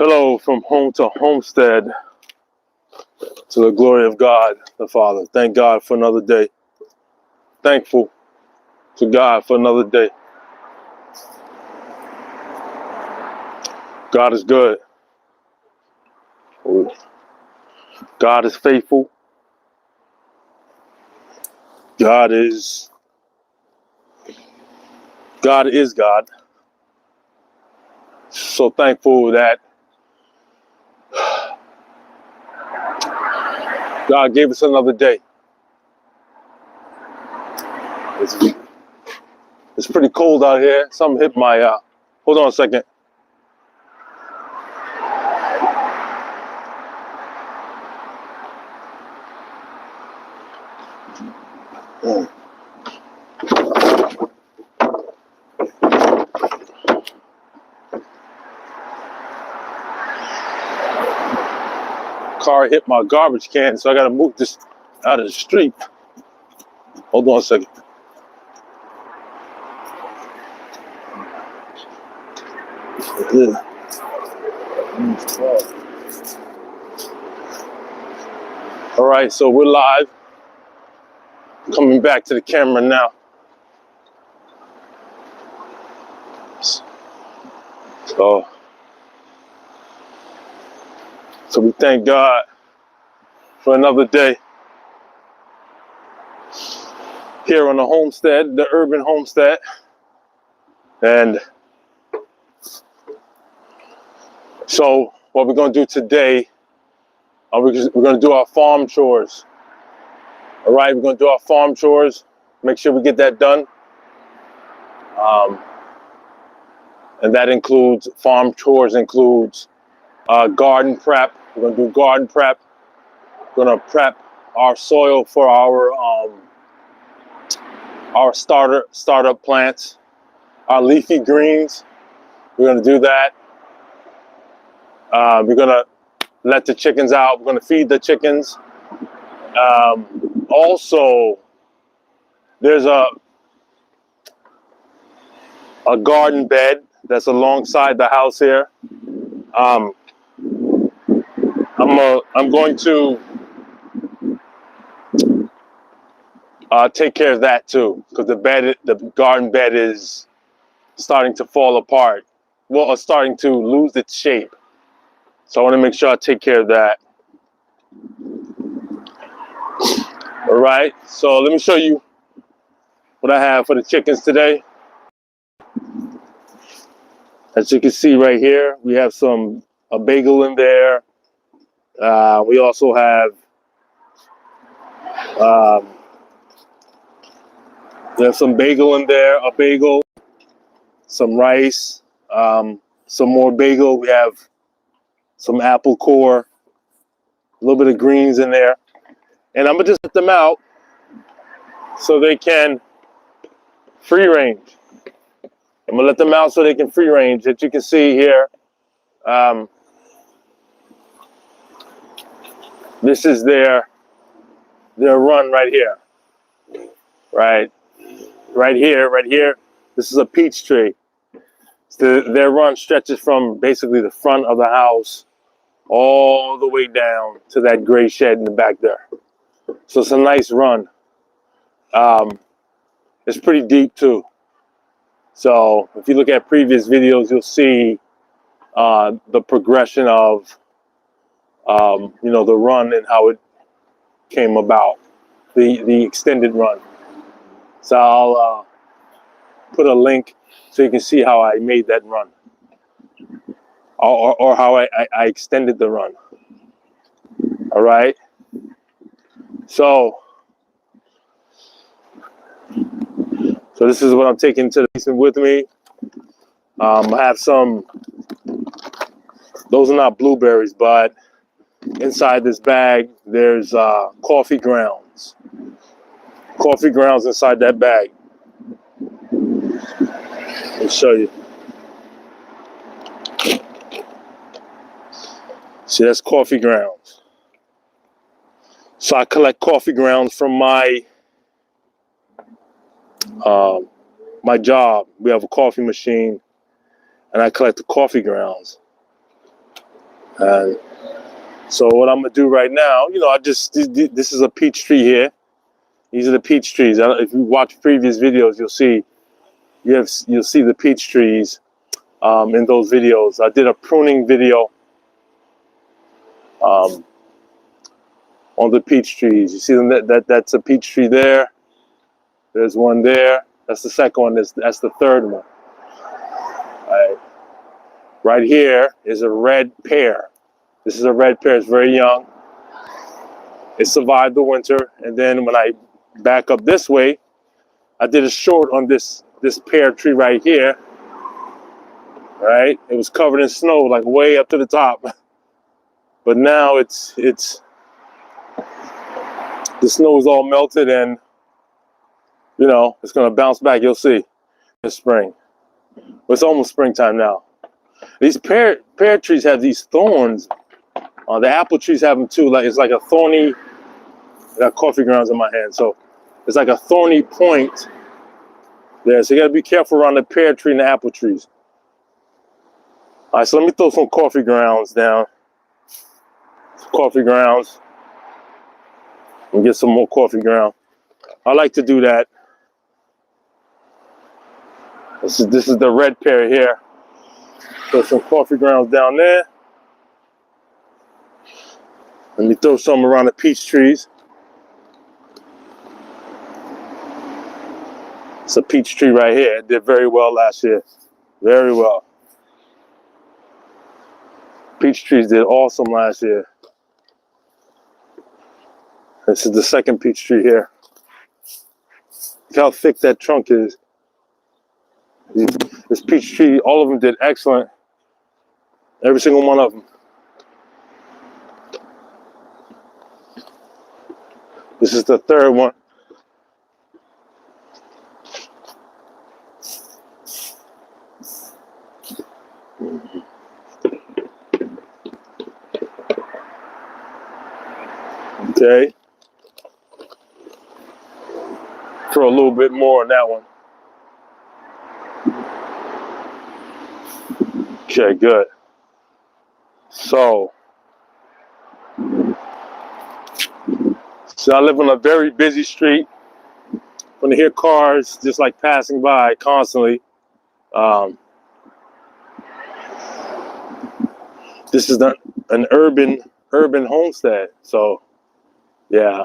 Hello from home to homestead, to the glory of God the Father. Thank God for another day. Thankful to God for another day. God is good. God is faithful. God is God. So thankful that God gave us another day. It's pretty cold out here. Something hit my, hold on a second. Car hit my garbage can, so I gotta move this out of the street. Hold on a second. Yeah. All right, so we're live. Coming back to the camera now. So we thank God for another day here on the homestead, the urban homestead. And so what we're going to do today, we're going to do our farm chores. All right, we're going to do our farm chores. Make sure we get that done. And that includes, farm chores includes garden prep. We're going to do garden prep. We're going to prep our soil for our startup plants, our leafy greens. We're going to do that. We're going to let the chickens out. We're going to feed the chickens. Also, there's a garden bed that's alongside the house here. I'm going to take care of that too, because the garden bed is starting to fall apart. Well, it's starting to lose its shape. So I want to make sure I take care of that. All right, so let me show you what I have for the chickens today. As you can see right here, we have a bagel in there. We also have there's some bagel in there, a bagel, some rice, some more bagel. We have some apple core, a little bit of greens in there. And I'm gonna just let them out so they can free range. I'm gonna let them out so they can free range. As you can see here, this is their run right here. Right here. This is a peach tree. Their run stretches from basically the front of the house all the way down to that gray shed in the back there. So it's a nice run. It's pretty deep too. So if you look at previous videos, you'll see the progression of the run and how it came about, the extended run. So I'll put a link so you can see how I made that run, or how I extended the run. All right. So this is what I'm taking to the basement with me. I have some. Those are not blueberries, but inside this bag there's coffee grounds. Coffee grounds inside that bag. Let me show you. See, that's coffee grounds. So I collect coffee grounds from my job. We have a coffee machine, and I collect the coffee grounds. And so what I'm gonna do right now, this is a peach tree here. These are the peach trees. If you watch previous videos, you'll see the peach trees in those videos. I did a pruning video on the peach trees. You see them? That's a peach tree there. There's one there. That's the second one. That's the third one. All right. Right here is a red pear. This is a red pear. It's very young. It survived the winter. And then when I back up this way, I did a short on this pear tree right here. Right? It was covered in snow, like way up to the top. But now the snow is all melted, and it's gonna bounce back. You'll see this spring. But it's almost springtime now. These pear trees have these thorns. The apple trees have them too. Like it's like a thorny. I got coffee grounds in my hand, so it's like a thorny point there. So you gotta be careful around the pear tree and the apple trees. All right, so let me throw some coffee grounds down. Coffee grounds. And get some more coffee ground. I like to do that. This is the red pear here. Throw some coffee grounds down there. Let me throw some around the peach trees. It's a peach tree right here. It did very well last year. Very well. Peach trees did awesome last year. This is the second peach tree here. Look how thick that trunk is. This peach tree, all of them did excellent. Every single one of them. This is the third one. Okay. Throw a little bit more on that one. Okay, good. So I live on a very busy street. When I hear cars just like passing by constantly, this is an urban homestead. So yeah,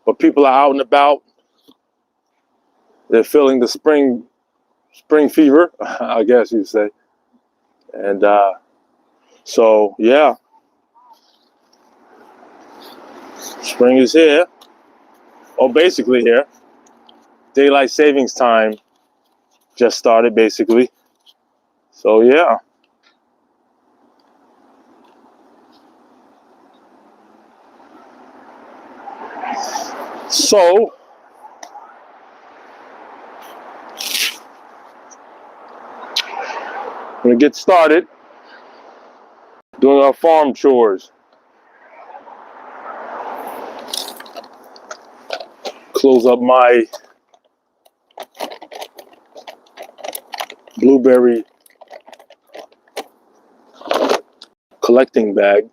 but people are out and about. They're feeling the spring fever, I guess you'd say. And so yeah, spring is here. Oh, basically here. Daylight savings time just started, basically. So yeah. So I'm gonna get started doing our farm chores. Close up my blueberry collecting bag.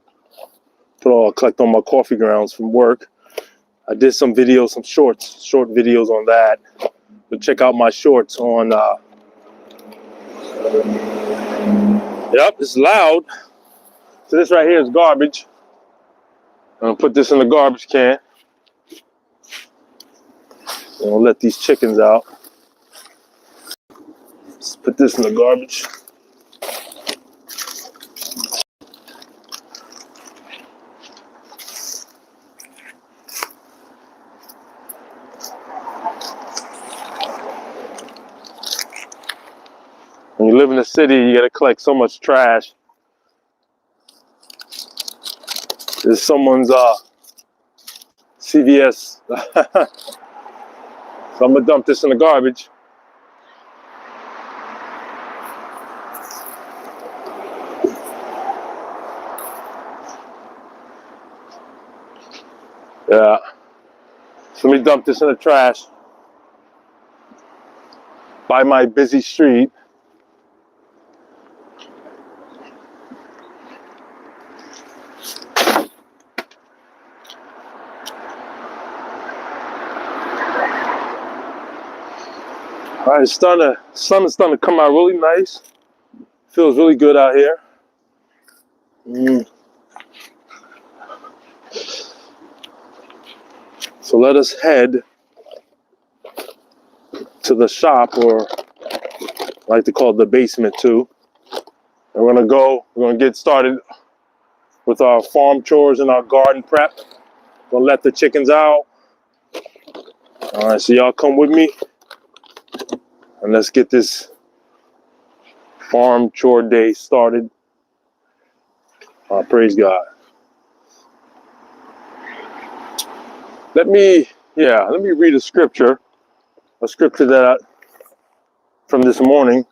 Collect all my coffee grounds from work. I did some videos, some short videos on that. But check out my shorts on. Yep, it's loud. So this right here is garbage. I'm gonna put this in the garbage can. And we'll let these chickens out. Let's put this in the garbage. When you live in the city, you gotta collect so much trash. There's someone's CVS. So I'm gonna dump this in the garbage. Yeah. So let me dump this in the trash by my busy street. All right, sun is starting to come out really nice. Feels really good out here. So let us head to the shop, or I like to call it the basement too. And we're gonna get started with our farm chores and our garden prep. Gonna let the chickens out. All right, so y'all come with me and let's get this farm chore day started. Praise God. Let me read a scripture from this morning.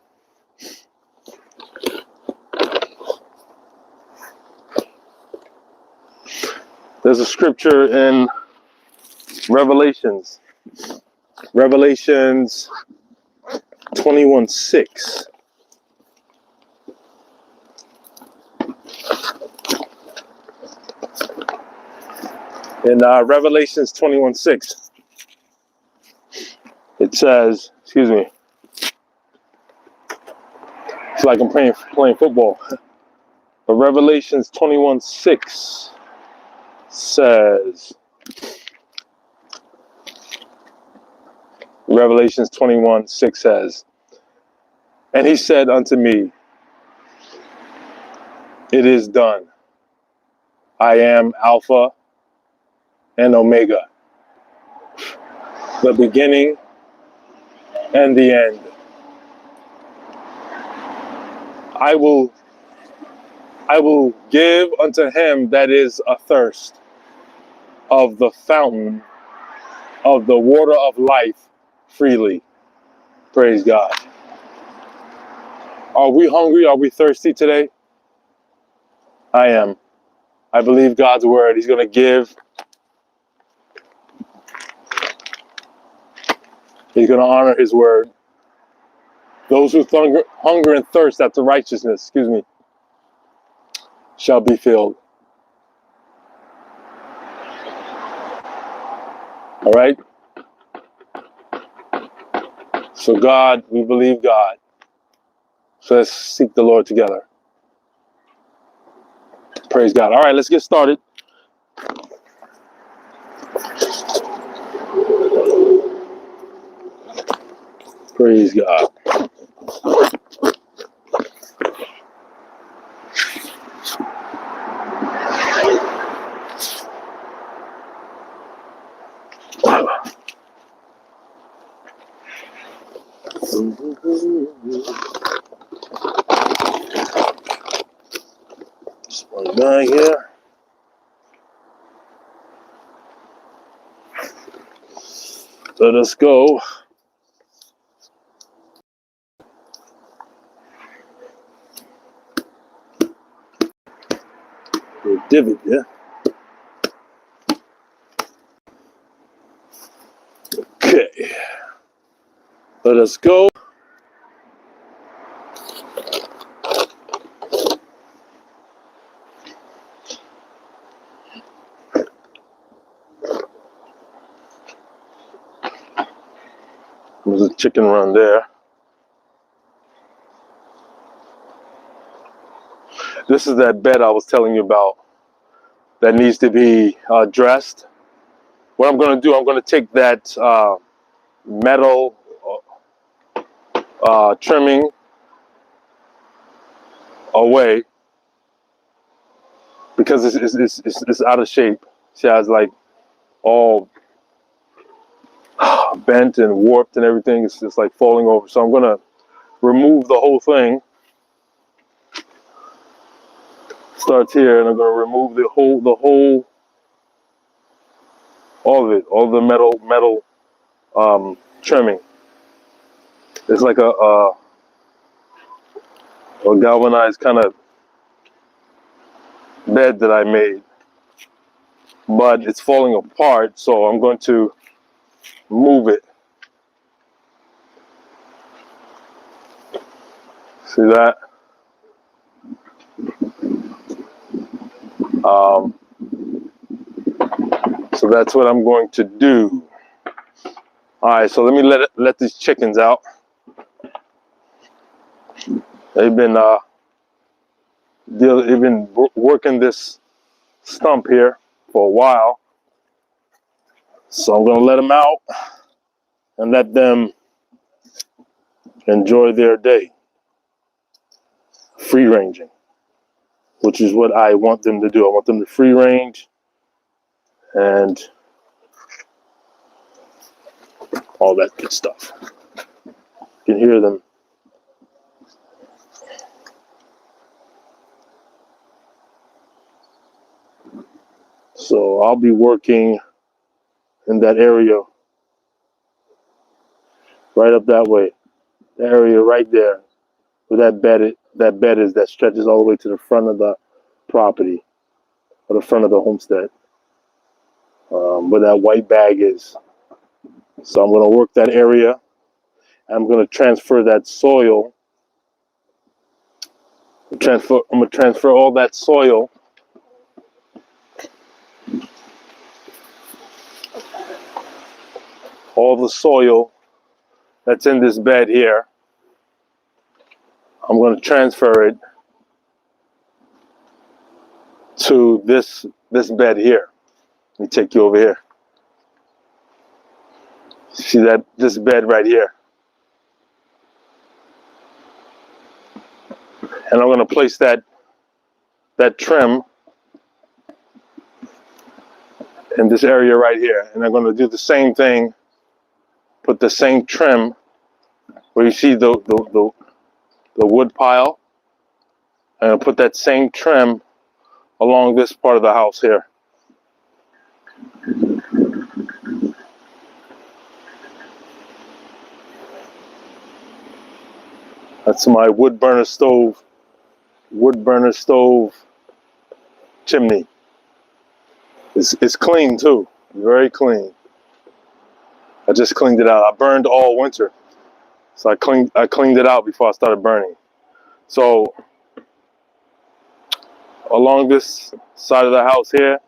There's a scripture in Revelations 21:6. In Revelations 21:6, it says, excuse me, it's like I'm playing football. But Revelations 21:6 says, Revelations 21:6 says, and he said unto me, it is done. I am Alpha and Omega, the beginning and the end. I will give unto him that is athirst of the fountain of the water of life freely. Praise God. Are we hungry? Are we thirsty today? I am. I believe God's word. He's going to give. He's going to honor his word. Those who hunger and thirst after righteousness, shall be filled. All right? So God, we believe God. So let's seek the Lord together. Praise God. All right, let's get started. Praise God. Just one bag here. Let us go. A divot, yeah. Okay. Let us go. There's a chicken run there. This is that bed I was telling you about that needs to be dressed. What I'm going to do, I'm going to take that metal trimming away because it's out of shape. See how it's like all bent and warped and everything. It's just like falling over. So I'm going to remove the whole thing. Starts here, and I'm going to remove all of it, all the metal trimming. It's like a galvanized kind of bed that I made, but it's falling apart, so I'm going to move it. See that? So that's what I'm going to do. All right, so let me let these chickens out. They've been working this stump here for a while, so I'm gonna let them out and let them enjoy their day, free ranging, which is what I want them to do. I want them to free range and all that good stuff. You can hear them. So I'll be working in that area right up that way. The area right there where that bed is that stretches all the way to the front of the property or the front of the homestead, where that white bag is. So I'm going to work that area. I'm going to transfer that soil. I'm going to transfer all that soil all the soil that's in this bed here. I'm going to transfer it to this bed here. Let me take you over here. See this bed right here. And I'm going to place that trim in this area right here. And I'm going to do the same thing, put the same trim where you see the wood pile. And I'll put that same trim along this part of the house here. That's my wood burner stove chimney. It's clean too, very clean. I just cleaned it out. I burned all winter, so I cleaned it out before I started burning. So along this side of the house here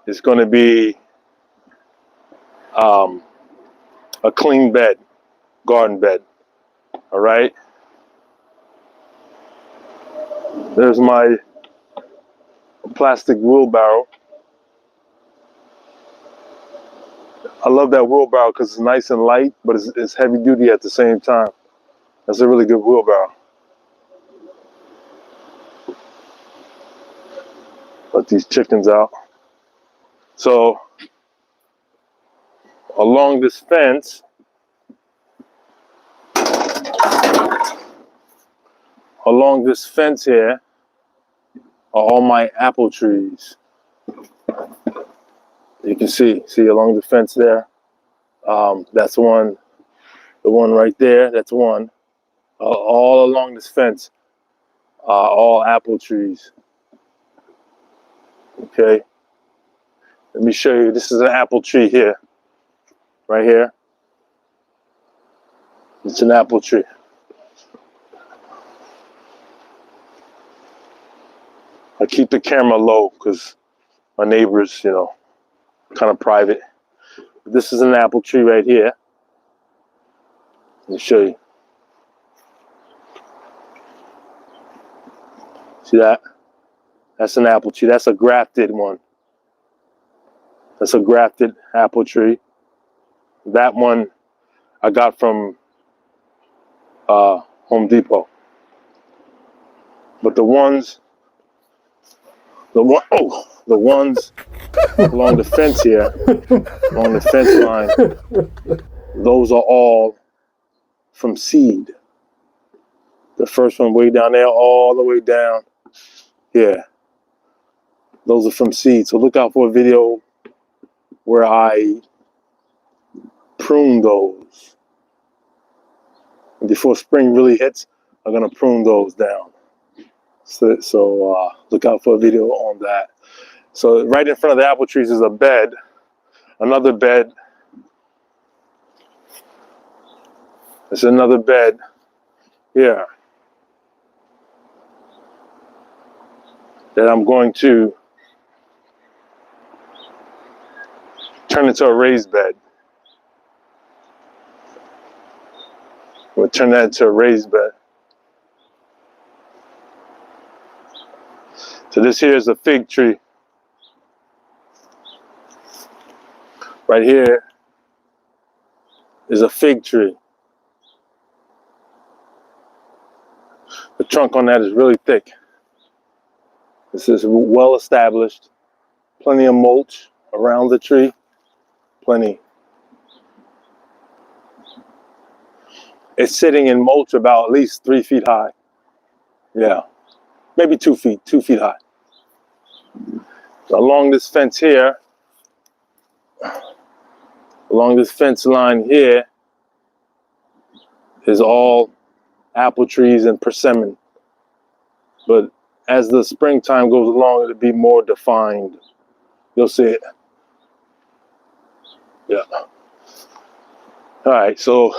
is going to be a clean bed, garden bed. All right. There's my plastic wheelbarrow. I love that wheelbarrow because it's nice and light, but it's heavy duty at the same time. That's a really good wheelbarrow. Let these chickens out. So along this fence, here are all my apple trees. You can see along the fence there. That's one. The one right there, that's one. All along this fence are all apple trees. Okay. Let me show you. This is an apple tree here. Right here. It's an apple tree. I keep the camera low because my neighbors, kind of private. This is an apple tree right here. Let me show you. See that? That's an apple tree. That's a grafted one. That's a grafted apple tree. That one I got from Home Depot. But the ones along the fence here, along the fence line, those are all from seed. The first one way down there, all the way down here. Those are from seed. So look out for a video where I prune those. And before spring really hits, I'm gonna prune those down. So look out for a video on that. So right in front of the apple trees is a bed, another bed. There's another bed here that I'm going to turn into a raised bed. I'm going to turn that into a raised bed. So this here is a fig tree. Right here is a fig tree. The trunk on that is really thick. This is well established. Plenty of mulch around the tree. Plenty. It's sitting in mulch about at least 3 feet high. Yeah, maybe 2 feet, 2 feet high. Along this fence here, along this fence line here, is all apple trees and persimmon. But as the springtime goes along, it'll be more defined. You'll see it. Yeah. All right, so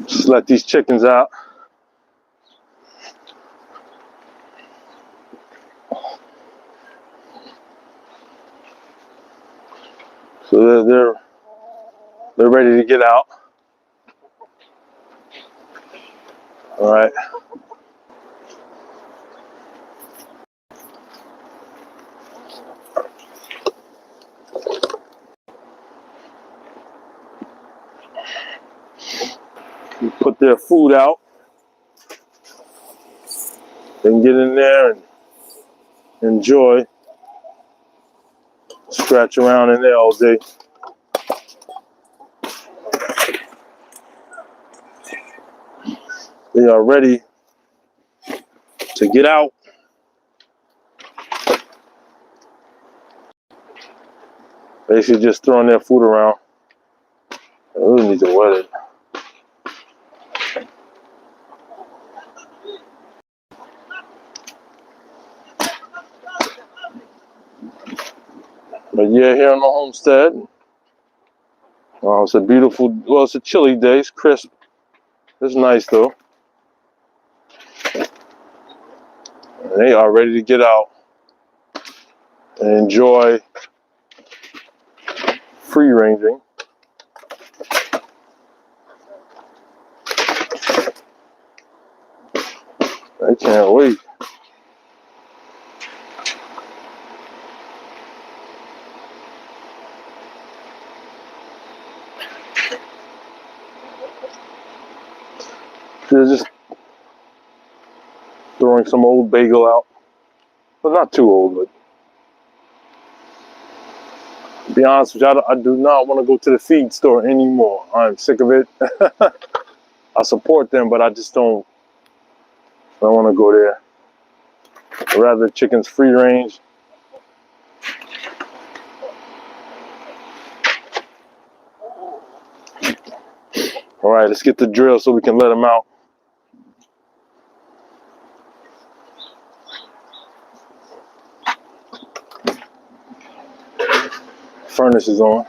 just let these chickens out. So they're ready to get out. All right. You put their food out. They can get in there and enjoy. Scratch around in there all day. They are ready to get out. Basically just throwing their food around. I really need to wet it. But yeah, here on the homestead, it's a beautiful, well, it's a chilly day. It's crisp. It's nice though. And they are ready to get out and enjoy free ranging. I can't wait. They're just throwing some old bagel out. But not too old, but to be honest with you, I do not want to go to the feed store anymore. I'm sick of it. I support them, but I just don't want to go there. I'd rather chickens free range. All right, let's get the drill so we can let them out. Furnace is on.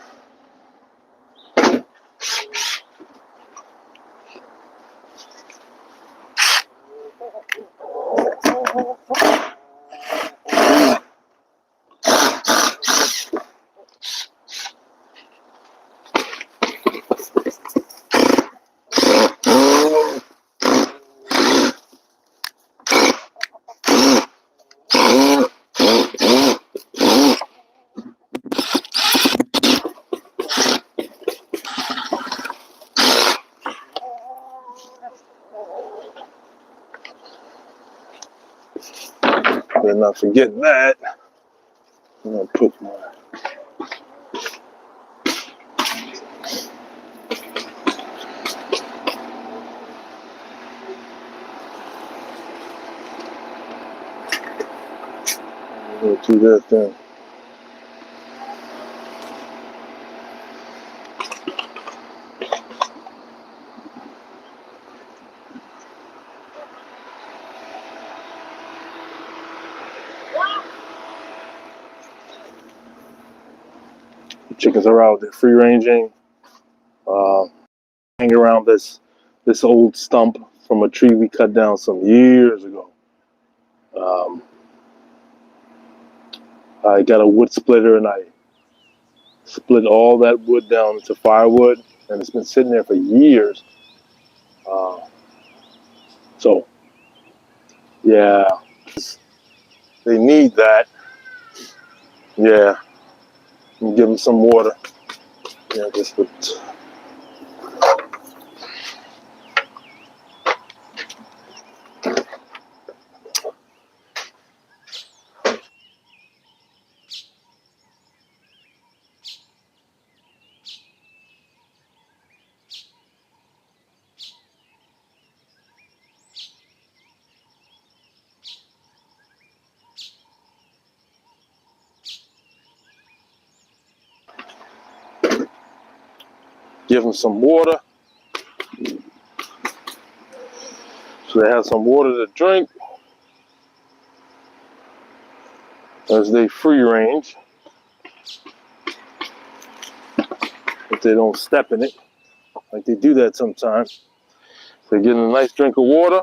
Better not forget that. I'm gonna put my do that thing. The chickens are out. They're free ranging. Hang around this old stump from a tree we cut down some years ago. I got a wood splitter and I split all that wood down into firewood, and it's been sitting there for years. So Yeah, they need that. Yeah, and give them some water. Yeah, just put. Give them some water, so they have some water to drink as they free range. If they don't step in it, like they do that sometimes. They're getting a nice drink of water.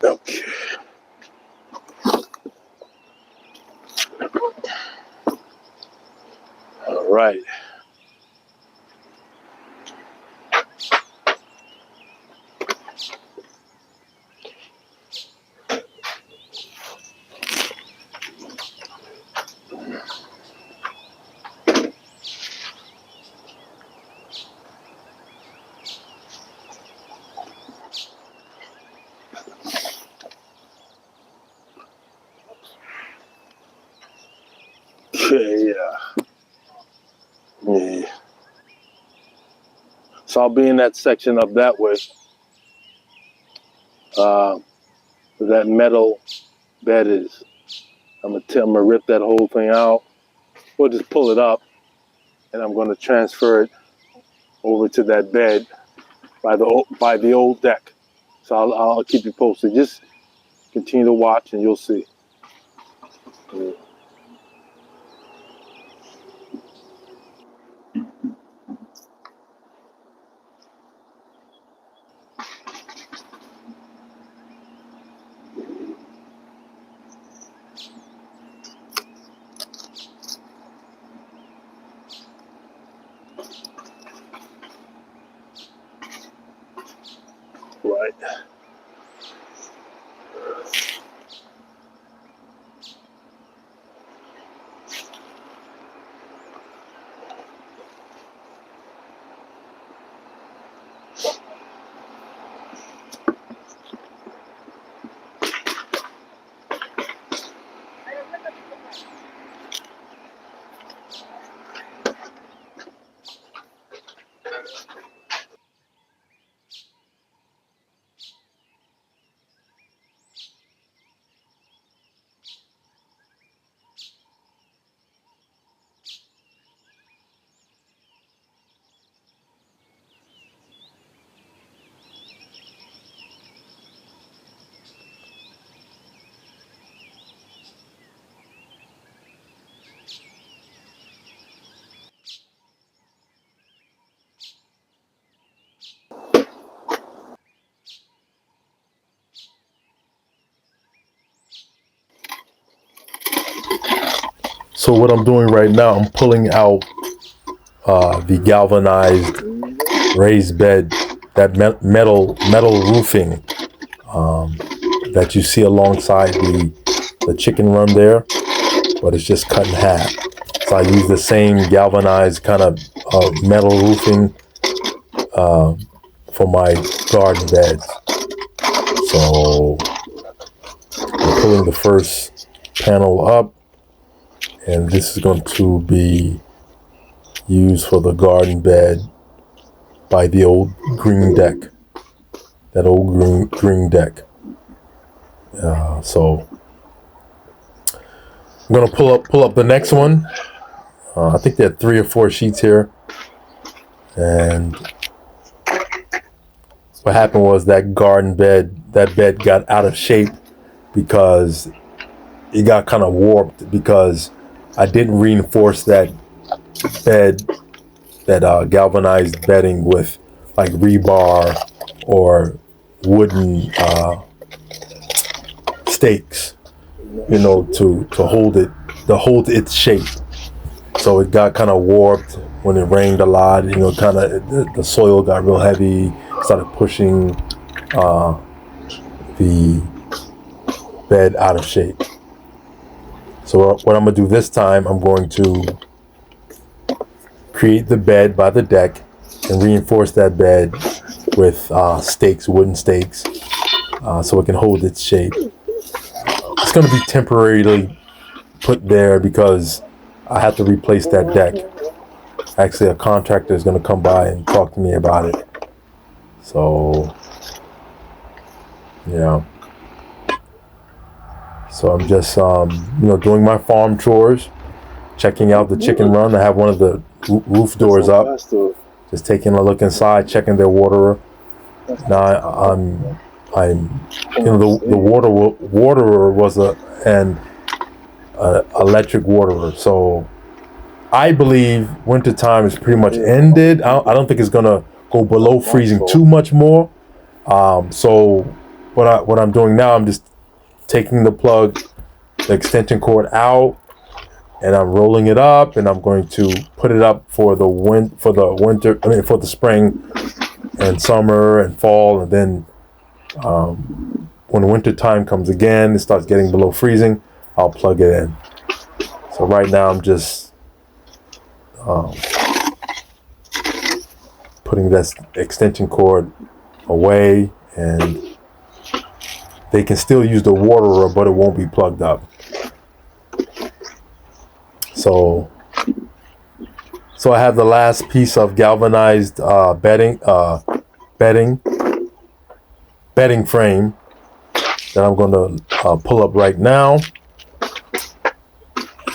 Okay. All right. Okay, yeah. So I'll be in that section up that way. That metal bed is. I'm gonna rip that whole thing out. We'll just pull it up, and I'm gonna transfer it over to that bed by the old deck. So I'll keep you posted. Just continue to watch, and you'll see. Yeah. Right. So what I'm doing right now, I'm pulling out the galvanized raised bed, that metal roofing that you see alongside the chicken run there, but it's just cut in half. So I use the same galvanized kind of metal roofing for my garden beds. So I'm pulling the first panel up, and this is going to be used for the garden bed by the old green deck, that old green deck. So I'm gonna pull up the next one. I think there are 3 or 4 sheets here, and what happened was that bed got out of shape because it got kind of warped because I didn't reinforce that bed, that galvanized bedding with like rebar or wooden stakes, to hold its shape. So it got kind of warped when it rained a lot. You know, kind of the soil got real heavy, started pushing the bed out of shape. So what I'm gonna do this time, I'm going to create the bed by the deck and reinforce that bed with stakes, wooden stakes, so it can hold its shape. It's gonna be temporarily put there because I have to replace that deck. Actually, a contractor is gonna come by and talk to me about it. So, yeah. So I'm just, doing my farm chores, checking out the chicken run. I have one of the roof doors up, just taking a look inside, checking their waterer. Now I'm, the waterer was an electric waterer. So I believe wintertime is pretty much ended. I don't think it's gonna go below freezing too much more. So what I'm doing now, I'm just taking the extension cord out, and I'm rolling it up, and I'm going to put it up for the winter. I mean, for the spring and summer and fall, and then when winter time comes again, it starts getting below freezing, I'll plug it in. So right now I'm just putting this extension cord away, and they can still use the waterer, but it won't be plugged up. So I have the last piece of galvanized bedding frame that I'm going to pull up right now,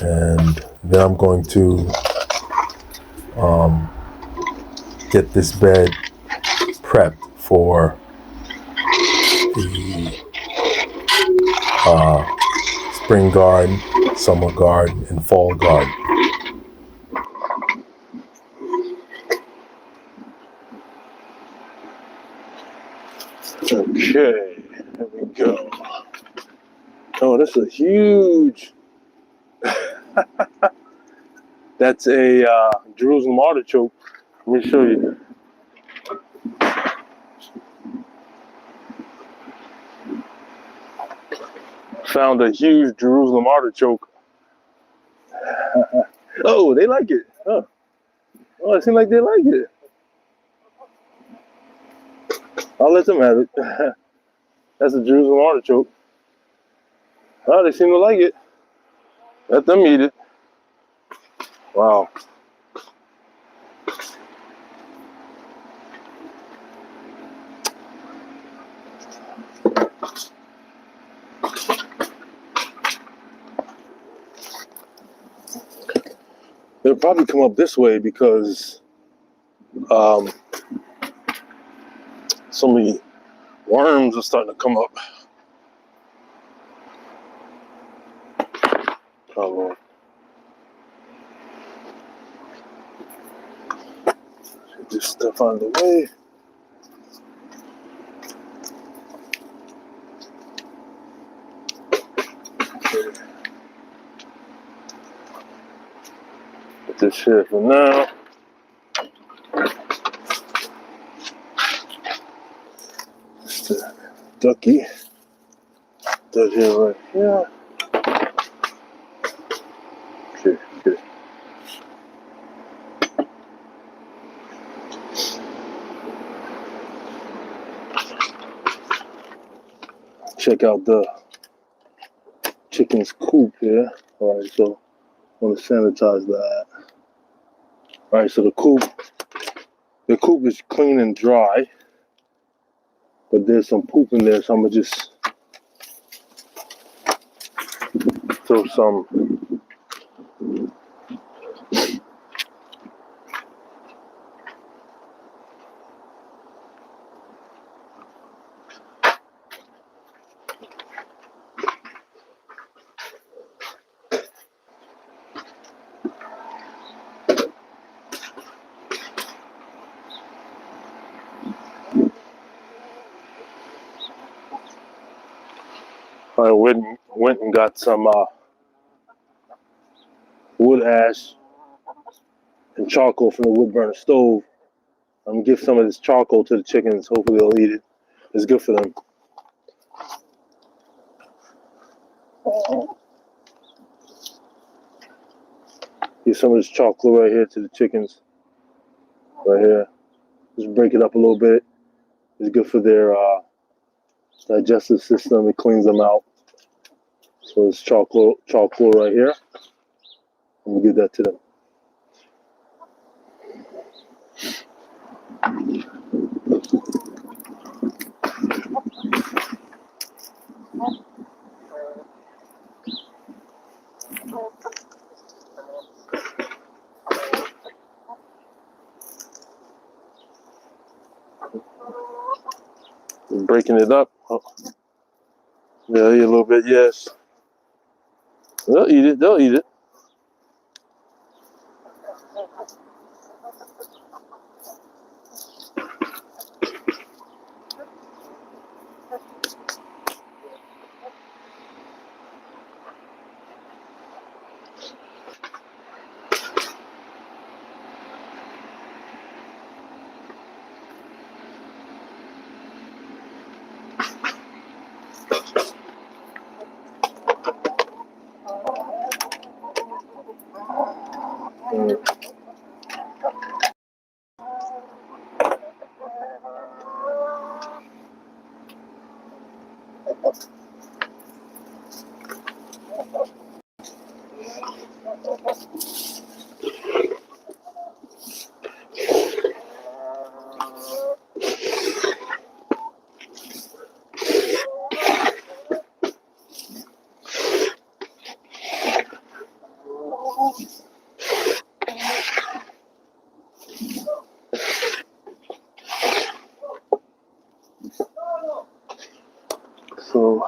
and then I'm going to get this bed prepped for the spring garden, summer garden, and fall garden. Okay, here we go. Oh, this is huge. That's a Jerusalem artichoke. Let me show you. Found a huge Jerusalem artichoke. Oh, they like it. Oh, it seems like they like it. I'll let them have it. That's a Jerusalem artichoke. Oh, they seem to like it. Let them eat it. Wow. They'll probably come up this way because so many worms are starting to come up. Oh, Lord. Get this stuff out of the way. Put this here for now. Just a ducky. That here right here. Okay. Check out the chicken's coop here. All right, so I want to sanitize that. All right, so the coop is clean and dry, but there's some poop in there, so I'm gonna just throw some I went and got some wood ash and charcoal from the wood burner stove. I'm gonna give some of this charcoal to the chickens. Hopefully they'll eat it. It's good for them. Give some of this charcoal right here to the chickens. Right here. Just break it up a little bit. It's good for their digestive system. It cleans them out. So it's charcoal right here. I'm gonna give that to them. Breaking it up. Oh. Yeah, eat a little bit, yes. They'll eat it, they'll eat it. So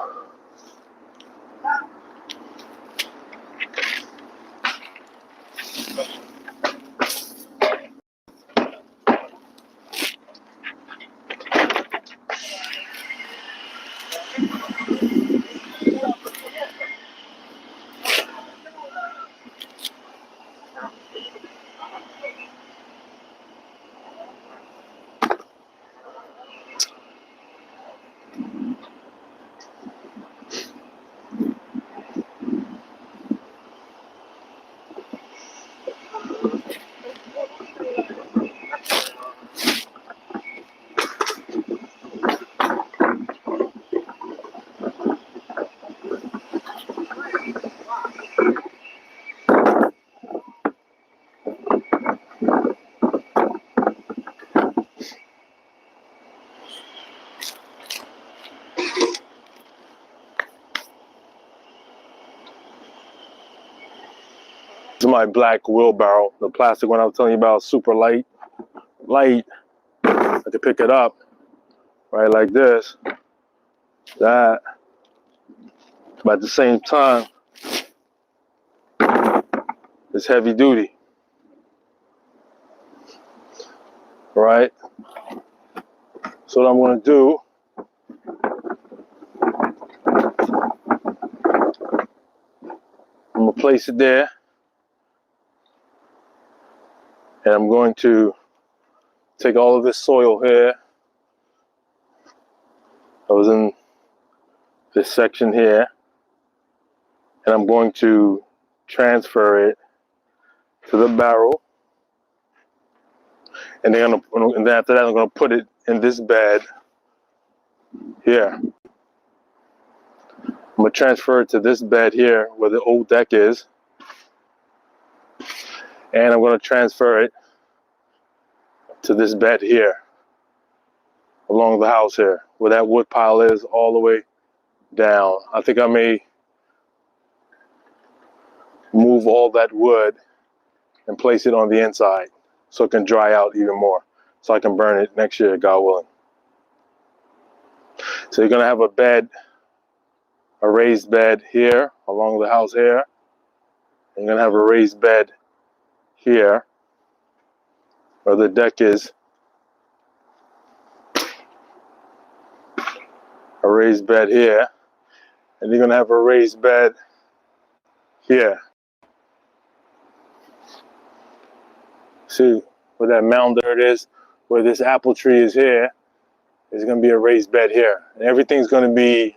this is my black wheelbarrow. The plastic one I was telling you about, super light. I can pick it up, right, like this, that. But at the same time, it's heavy duty, right? So what I'm gonna do, I'm gonna place it there, and I'm going to take all of this soil here. I was in this section here, and I'm going to transfer it to the barrel, and then after that I'm going to put it in this bed here. I'm going to transfer it to this bed here where the old deck is, and I'm going to transfer it to this bed here along the house here where that wood pile is, all the way down. I think I may move all that wood and place it on the inside so it can dry out even more, so I can burn it next year, God willing. So you're gonna have a bed, a raised bed here along the house here. You're gonna have a raised bed here where the deck is, a raised bed here, and you're gonna have a raised bed here. See where that mound dirt is, where this apple tree is here, there's going to be a raised bed here. And everything's going to be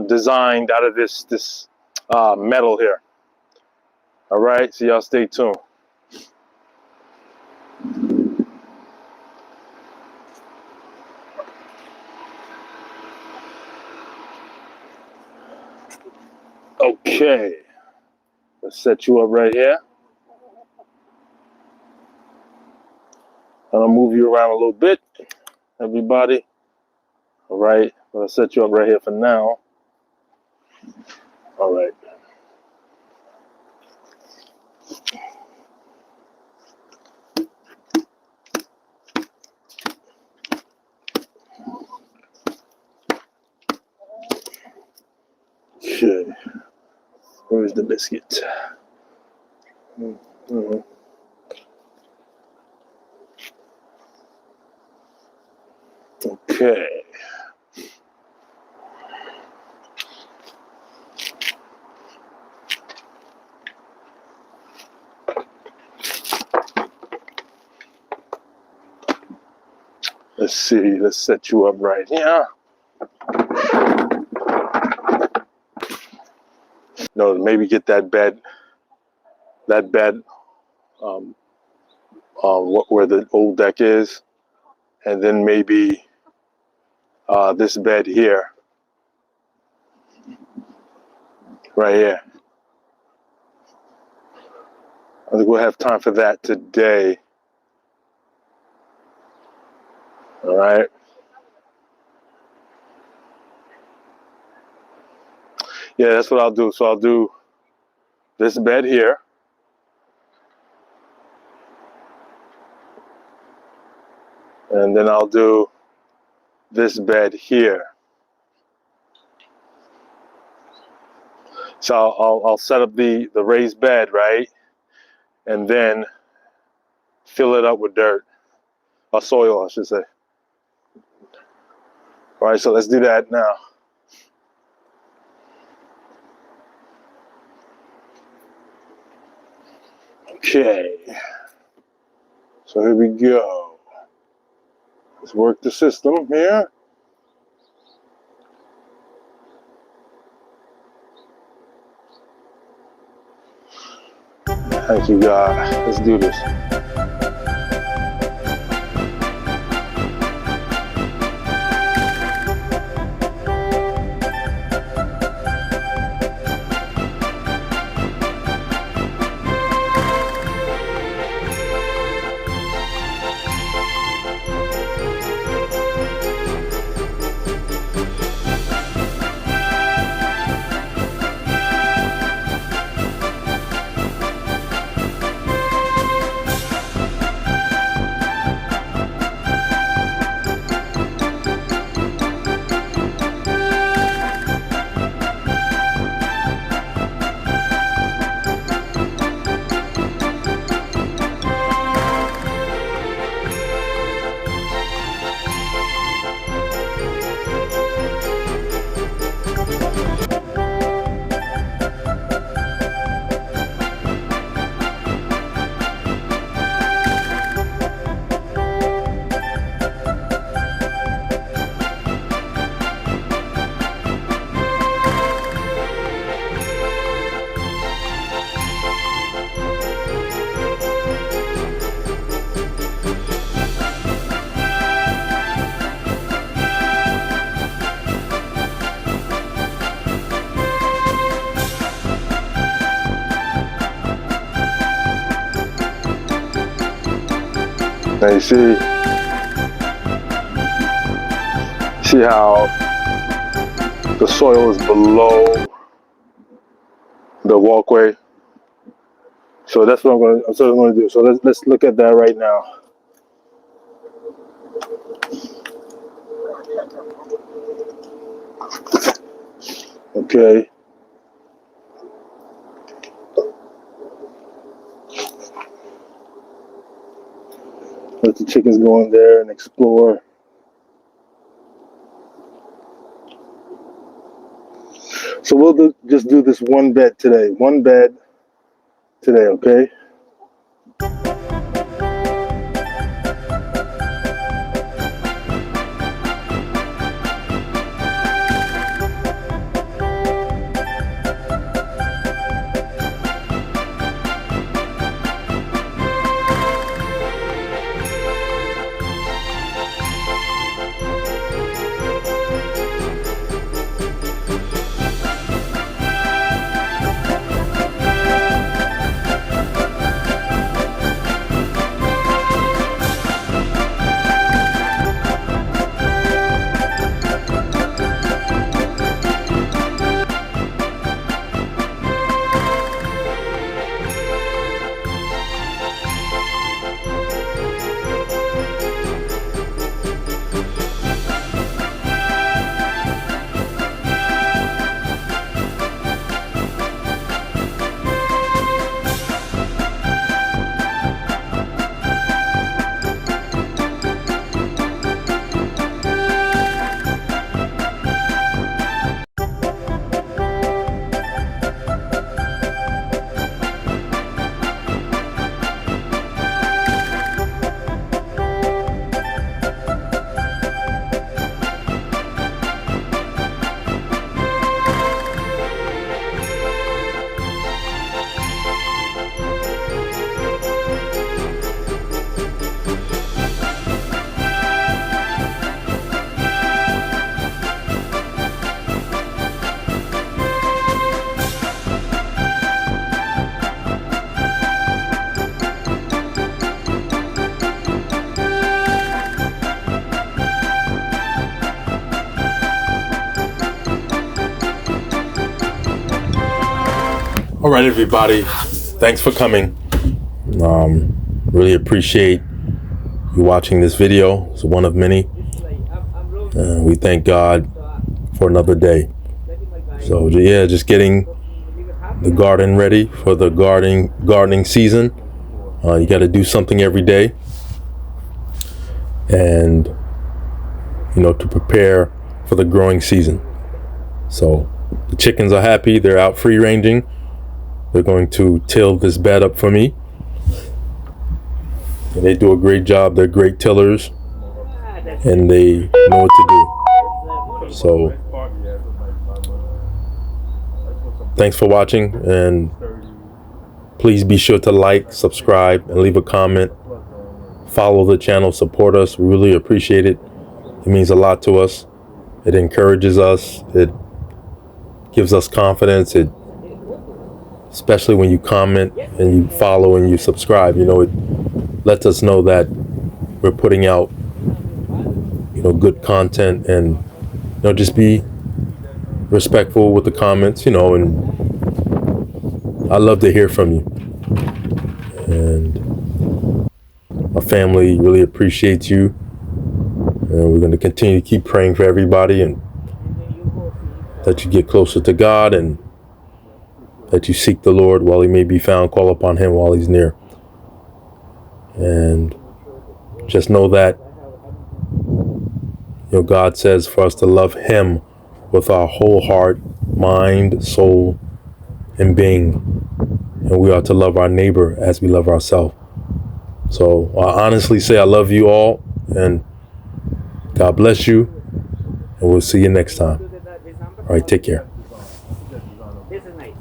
designed out of this metal here. All right, so y'all stay tuned. Okay, let's set you up right here. I'll move you around a little bit, everybody. All right, I'll set you up right here for now. All right. Okay, where's the biscuit? Mm-hmm. Okay. Let's see, let's set you up right here. No, maybe get that bed where the old deck is, and then maybe this bed here, right here. I think we'll have time for that today. All right. Yeah, that's what I'll do. So I'll do this bed here. And then I'll do this bed here. So I'll set up the raised bed, right? And then fill it up with dirt, or soil, I should say. All right, so let's do that now. Okay, so here we go. Let's work the system here. Thank you, God. Let's do this. Now you see how the soil is below the walkway. So that's what I'm going to do. So let's look at that right now. Okay. Let the chickens go in there and explore. So we'll just do this one bed today. One bed today, okay? All right, everybody. Thanks for coming. Really appreciate you watching this video. It's one of many. We thank God for another day. So yeah, just getting the garden ready for the gardening season. You got to do something every day, and to prepare for the growing season. So the chickens are happy. They're out free ranging. They're going to till this bed up for me. And they do a great job. They're great tillers, and they know what to do. So thanks for watching, and please be sure to like, subscribe, and leave a comment. Follow the channel, support us. We really appreciate it. It means a lot to us. It encourages us. It gives us confidence. Especially when you comment and you follow and you subscribe, it lets us know that we're putting out, good content, and, just be respectful with the comments, and I love to hear from you. And my family really appreciates you. And we're going to continue to keep praying for everybody, and that you get closer to God, and that you seek the Lord while he may be found, call upon him while he's near. And just know that, God says for us to love him with our whole heart, mind, soul, and being. And we are to love our neighbor as we love ourselves. So I honestly say I love you all, and God bless you, and we'll see you next time. All right, take care. This is nice.